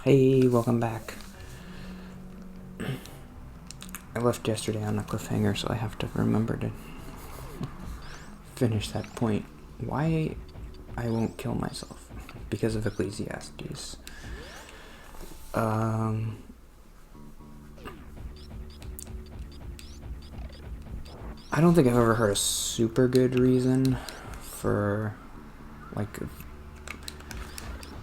Hey, welcome back. I left yesterday on a cliffhanger, so I have to remember to finish that point. Why I won't kill myself? Because of Ecclesiastes. I don't think I've ever heard a super good reason for, like,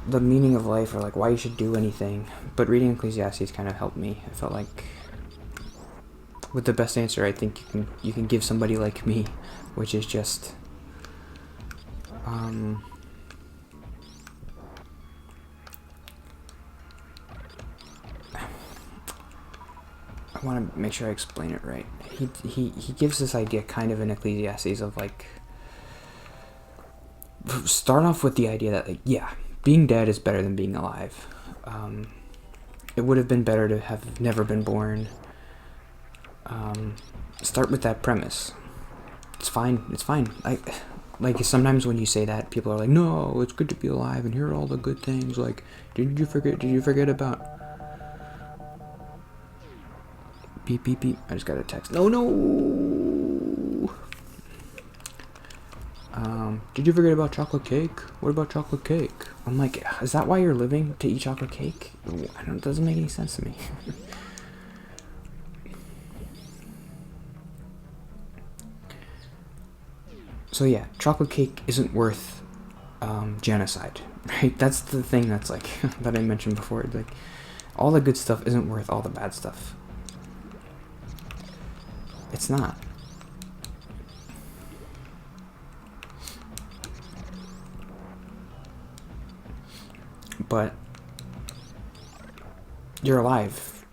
the meaning of life or, like, why you should do anything. But reading Ecclesiastes kind of helped me. I felt like with the best answer I think you can give somebody like me, which is just I want to make sure I explain it right. He gives this idea kind of in Ecclesiastes of, like, start off with the idea that, like, yeah, being dead is better than being alive. It would have been better to have never been born. Start with that premise. It's fine. Like, sometimes when you say that, people are like, no, it's good to be alive and here are all the good things. Like, did you forget about beep beep beep? I just got a text. No. Did you forget about chocolate cake? What about chocolate cake? I'm like, is that why you're living, to eat chocolate cake? It doesn't make any sense to me. So yeah, chocolate cake isn't worth genocide, right? That's the thing that's, like, that I mentioned before. Like, all the good stuff isn't worth all the bad stuff. It's not. But you're alive.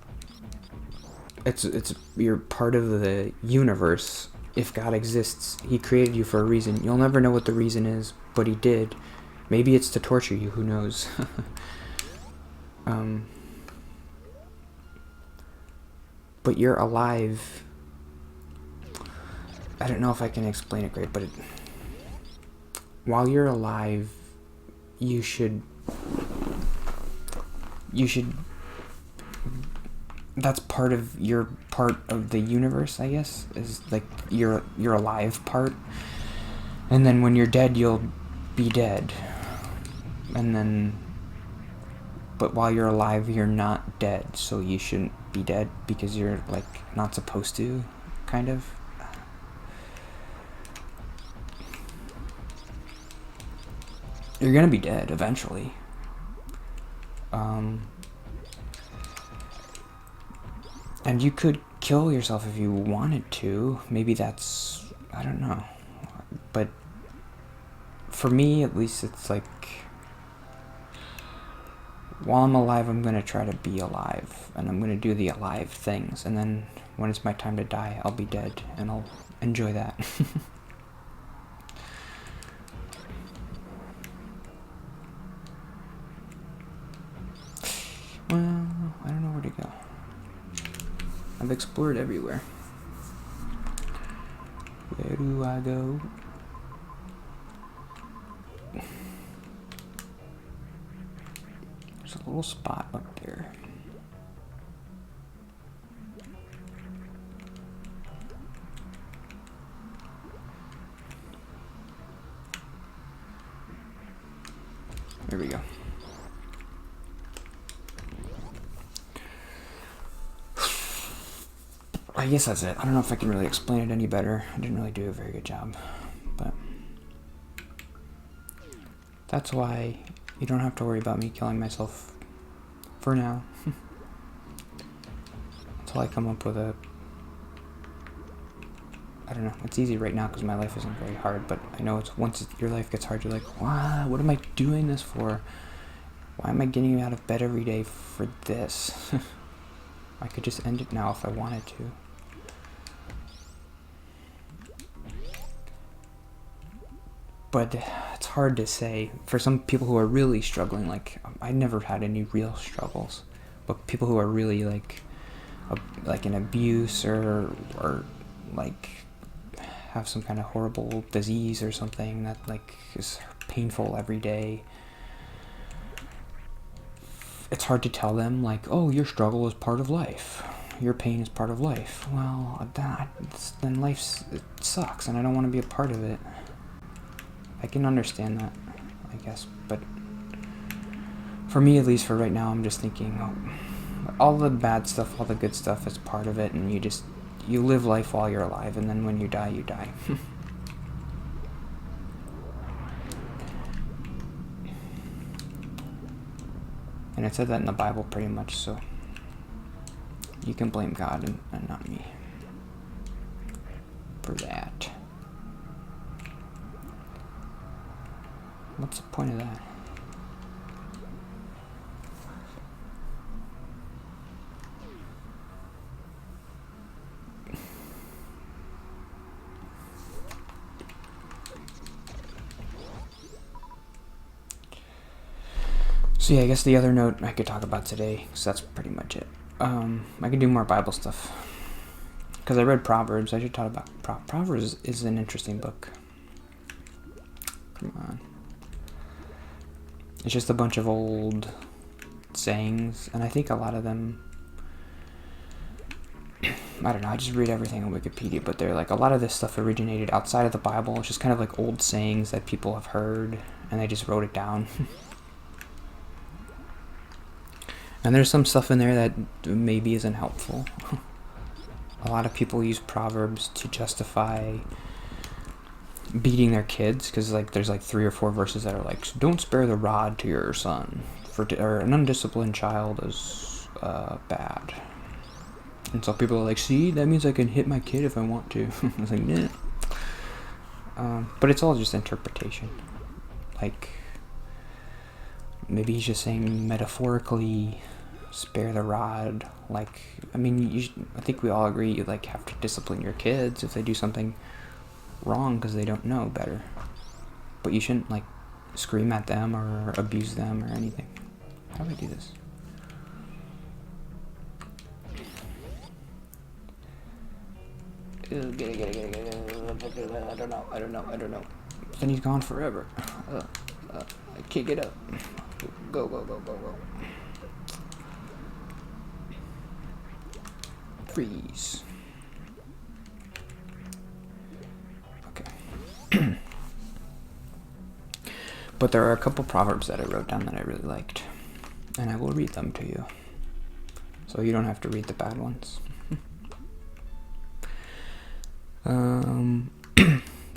You're part of the universe. If God exists, he created you for a reason. You'll never know what the reason is, but he did. Maybe it's to torture you, who knows. But you're alive. I don't know if I can explain it great, but while you're alive, you should that's part of the universe, I guess, is like your alive part. And then when you're dead, you'll be dead. And then, but while you're alive, you're not dead, so you shouldn't be dead because you're, like, not supposed to, kind of. You're gonna be dead eventually. And you could kill yourself if you wanted to. Maybe that's, I don't know. But for me, at least, it's like, while I'm alive, I'm gonna try to be alive. And I'm gonna do the alive things. And then when it's my time to die, I'll be dead. And I'll enjoy that. Well, I don't know where to go. I've explored everywhere. Where do I go? There's a little spot up there. There we go. I guess that's it. I don't know if I can really explain it any better. I didn't really do a very good job. But that's why you don't have to worry about me killing myself for now. Until I come up with I don't know. It's easy right now because my life isn't very hard, but I know once your life gets hard, you're like, wow, what am I doing this for? Why am I getting out of bed every day for this? I could just end it now if I wanted to. But it's hard to say. For some people who are really struggling, like, I never had any real struggles, but people who are really, like in abuse or like have some kind of horrible disease or something that, like, is painful every day, it's hard to tell them, like, oh, your struggle is part of life. Your pain is part of life. Well, then it sucks, and I don't want to be a part of it. I can understand that, I guess, but for me, at least for right now, I'm just thinking, oh, all the bad stuff, all the good stuff is part of it, and you live life while you're alive, and then when you die, you die. And it said that in the Bible pretty much, so you can blame God and not me for that. What's the point of that? So yeah, I guess the other note I could talk about today, because that's pretty much it. I could do more Bible stuff. Because I read Proverbs. I should talk about Proverbs is an interesting book. Come on. It's just a bunch of old sayings, and I think a lot of them, I don't know, I just read everything on Wikipedia, but they're like, a lot of this stuff originated outside of the Bible. It's just kind of like old sayings that people have heard, and they just wrote it down. And there's some stuff in there that maybe isn't helpful. A lot of people use Proverbs to justify beating their kids, because like there's like 3 or 4 verses that are like, don't spare the rod to your son, or an undisciplined child is bad. And so people are like, see, that means I can hit my kid if I want to. I was like, nah. But it's all just interpretation. Like, maybe he's just saying metaphorically, spare the rod. Like, I mean, I think we all agree you like have to discipline your kids if they do something wrong because they don't know better. But you shouldn't like scream at them or abuse them or anything. How do I do this? I don't know. Then he's gone forever. I can't get up. Go. Freeze. Okay. But there are a couple proverbs that I wrote down that I really liked, and I will read them to you, so you don't have to read the bad ones.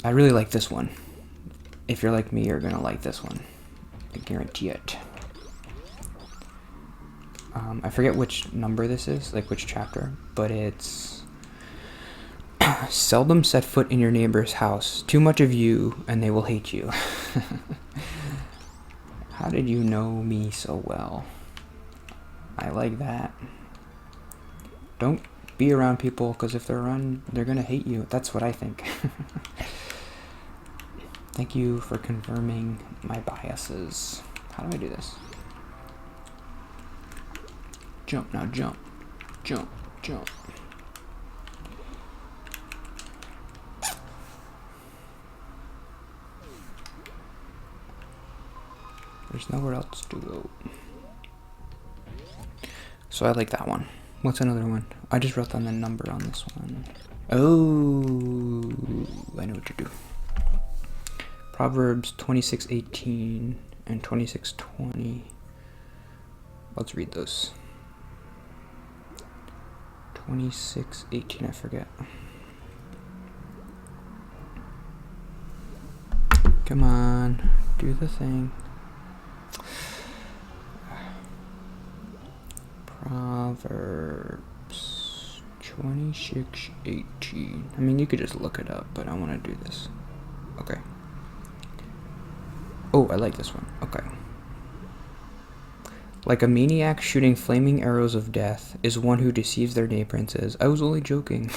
I really like this one. If you're like me, you're gonna like this one. I guarantee it. I forget which number this is, like which chapter, but it's seldom set foot in your neighbor's house. Too much of you, and they will hate you. How did you know me so well? I like that. Don't be around people, because if they're around, they're gonna hate you. That's what I think. Thank you for confirming my biases. How do I do this? Jump now, jump. There's nowhere else to go. So I like that one. What's another one? I just wrote down the number on this one. Oh, I know what to do. Proverbs 26:18 and 26:20. Let's read those. 26:18, I forget. Come on, do the thing. Proverbs 26:18. I mean, you could just look it up, but I want to do this. Okay. Oh, I like this one. Okay. Like a maniac shooting flaming arrows of death is one who deceives their neighbor and says, I was only joking.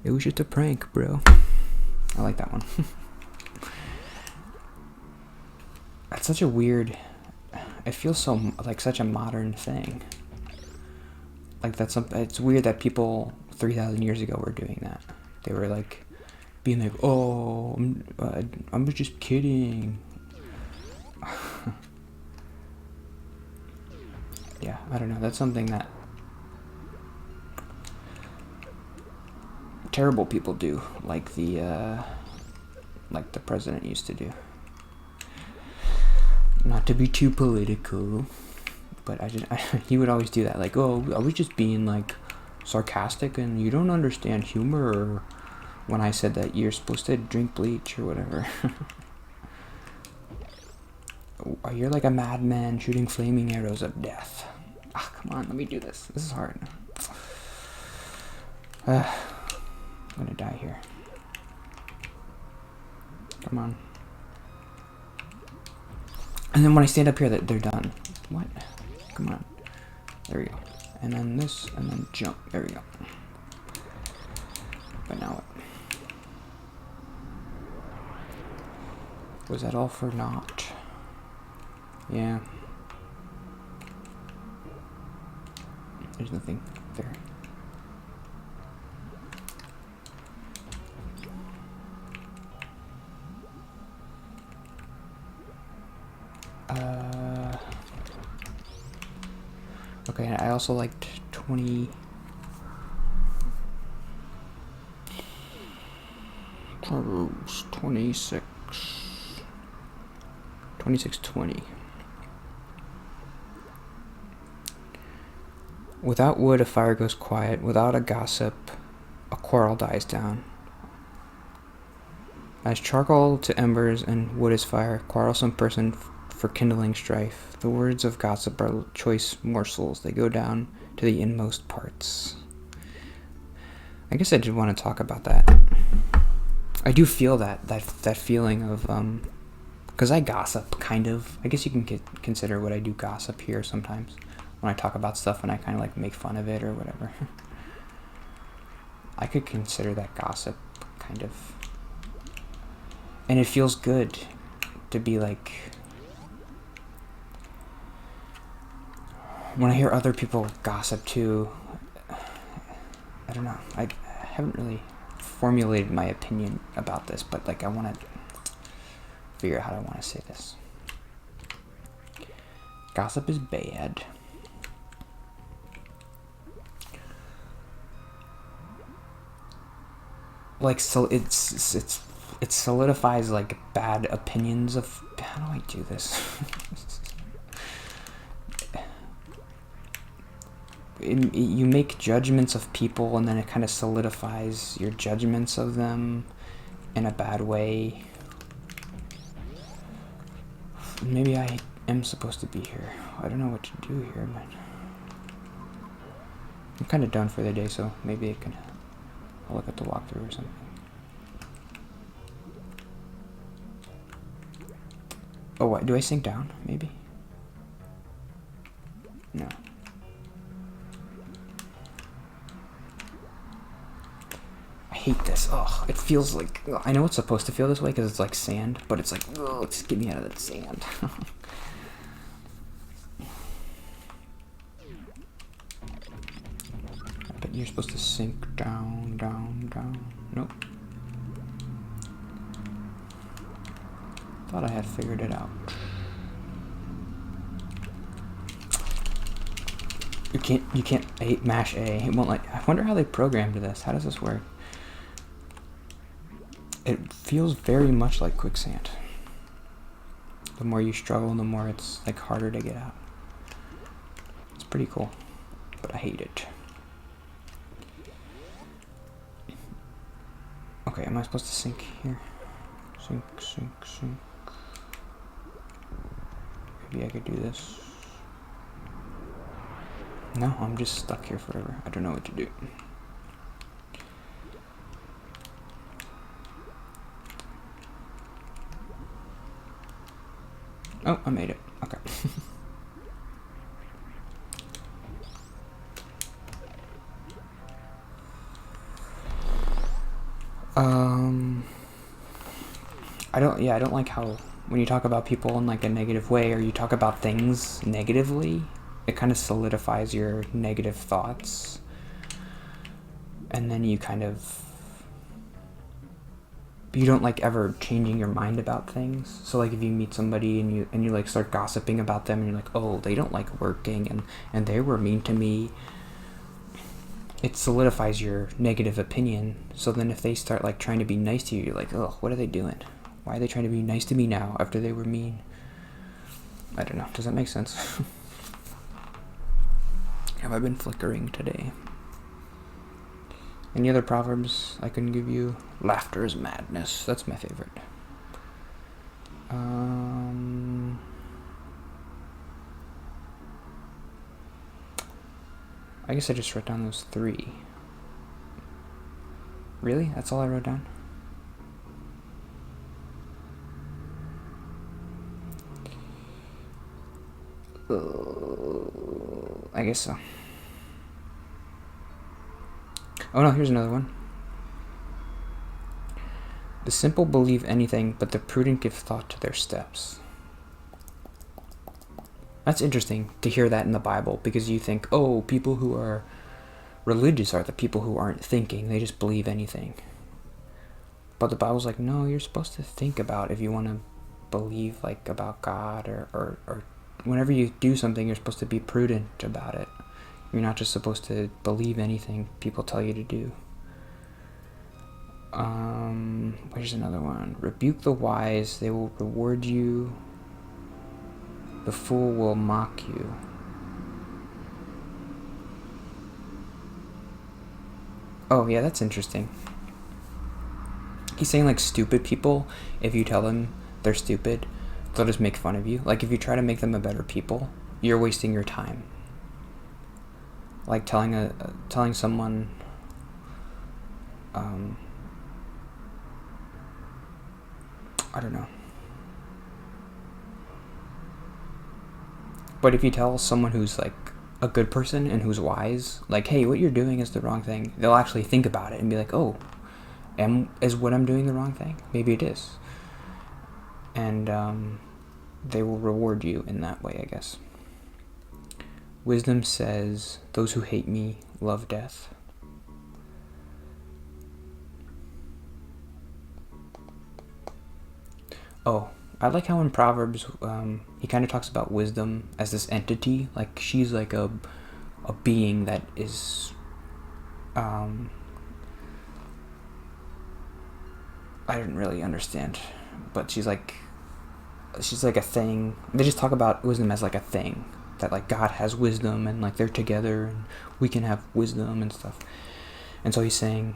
It was just a prank, bro. I like that one. That's such a weird... It feels so like such a modern thing. Like that's something... It's weird that people 3,000 years ago were doing that. They were like... being like, oh, I'm just kidding. yeah, I don't know. That's something that terrible people do, like the president used to do. Not to be too political, but he would always do that. Like, oh, I was just being like sarcastic, and you don't understand humor. Or when I said that you're supposed to drink bleach or whatever. You're like a madman shooting flaming arrows of death. Ah, come on, let me do this. This is hard. I'm gonna die here. Come on. And then when I stand up here, they're done. What? Come on. There we go. And then this, and then jump. There we go. But now what? Was that all for naught? Yeah. There's nothing there. Okay, I also liked 20... 2620. Without wood, a fire goes quiet. Without a gossip, a quarrel dies down. As charcoal to embers and wood is fire, quarrelsome person for kindling strife. The words of gossip are choice morsels. They go down to the inmost parts. I guess I did want to talk about that. I do feel that feeling of, because I gossip, kind of. I guess you can consider what I do gossip here sometimes. When I talk about stuff and I kind of like make fun of it or whatever. I could consider that gossip, kind of. And it feels good to be like... When I hear other people gossip too, I don't know. I haven't really formulated my opinion about this, but like I want to figure out how I want to say this. Gossip is bad. Like, so it solidifies like bad opinions of... How do I do this? You make judgments of people, and then it kind of solidifies your judgments of them in a bad way. Maybe I am supposed to be here. I don't know what to do here, but I'm kind of done for the day, so maybe I'll look at the walkthrough or something. Oh, what? Do I sink down? Maybe? No. I hate this. Oh, it feels like... I know it's supposed to feel this way because it's like sand, but it's like, oh, just get me out of that sand. But you're supposed to sink down, down, down. Nope. Thought I had figured it out. You can't mash A. It won't like... I wonder how they programmed this. How does this work? It feels very much like quicksand. The more you struggle, the more it's like harder to get out. It's pretty cool, but I hate it. Okay, am I supposed to sink here? Sink, sink, sink. Maybe I could do this. No, I'm just stuck here forever. I don't know what to do. Oh, I made it. Okay. I don't like how when you talk about people in like a negative way, or you talk about things negatively, it kind of solidifies your negative thoughts. And then you kind of you don't like ever changing your mind about things. So like if you meet somebody and you like start gossiping about them and you're like, oh, they don't like working and they were mean to me, it solidifies your negative opinion. So then if they start like trying to be nice to you, you're like, oh, what are they doing? Why are they trying to be nice to me now after they were mean? I don't know. Does that make sense? Have I been flickering today? Any other proverbs I can give you? Laughter is madness. That's my favorite. I guess I just wrote down those 3. Really? That's all I wrote down? I guess so. Oh no, here's another one. The simple believe anything, but the prudent give thought to their steps. That's interesting to hear that in the Bible, because you think, oh, people who are religious are the people who aren't thinking. They just believe anything. But the Bible's like, no, you're supposed to think about if you want to believe like about God or whenever you do something, you're supposed to be prudent about it. You're not just supposed to believe anything people tell you to do. Where's another one? Rebuke the wise, they will reward you. The fool will mock you. Oh, yeah, that's interesting. He's saying, like, stupid people, if you tell them they're stupid, they'll just make fun of you. Like, if you try to make them a better people, you're wasting your time. Like, telling someone, I don't know. But if you tell someone who's, like, a good person and who's wise, like, hey, what you're doing is the wrong thing, they'll actually think about it and be like, oh, is what I'm doing the wrong thing? Maybe it is. And they will reward you in that way, I guess. Wisdom says, those who hate me love death. Oh, I like how in Proverbs, he kind of talks about wisdom as this entity. Like, she's like a being that is, I didn't really understand, but she's like a thing. They just talk about wisdom as like a thing, that like God has wisdom and like they're together and we can have wisdom and stuff. And so he's saying,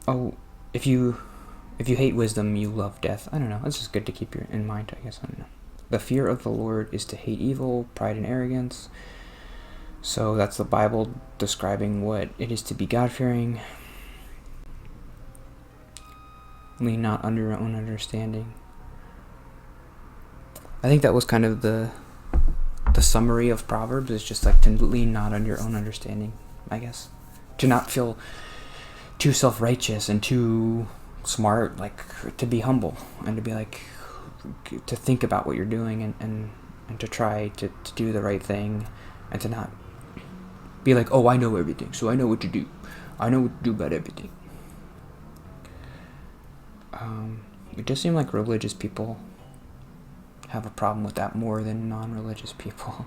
oh, if you hate wisdom, you love death. I don't know. It's just good to keep in mind, I guess. I don't know. The fear of the Lord is to hate evil, pride and arrogance. So that's the Bible describing what it is to be God-fearing. Lean not under your own understanding. I think that was kind of the summary of Proverbs, is just like to lean not on your own understanding, I guess. To not feel too self-righteous and too smart, like to be humble and to be like, to think about what you're doing and to try to do the right thing and to not be like, oh, I know everything, so I know what to do. I know what to do about everything. It does seem like religious people have a problem with that more than non-religious people.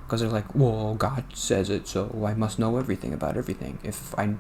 Because they're like, well, God says it, so I must know everything about everything. If I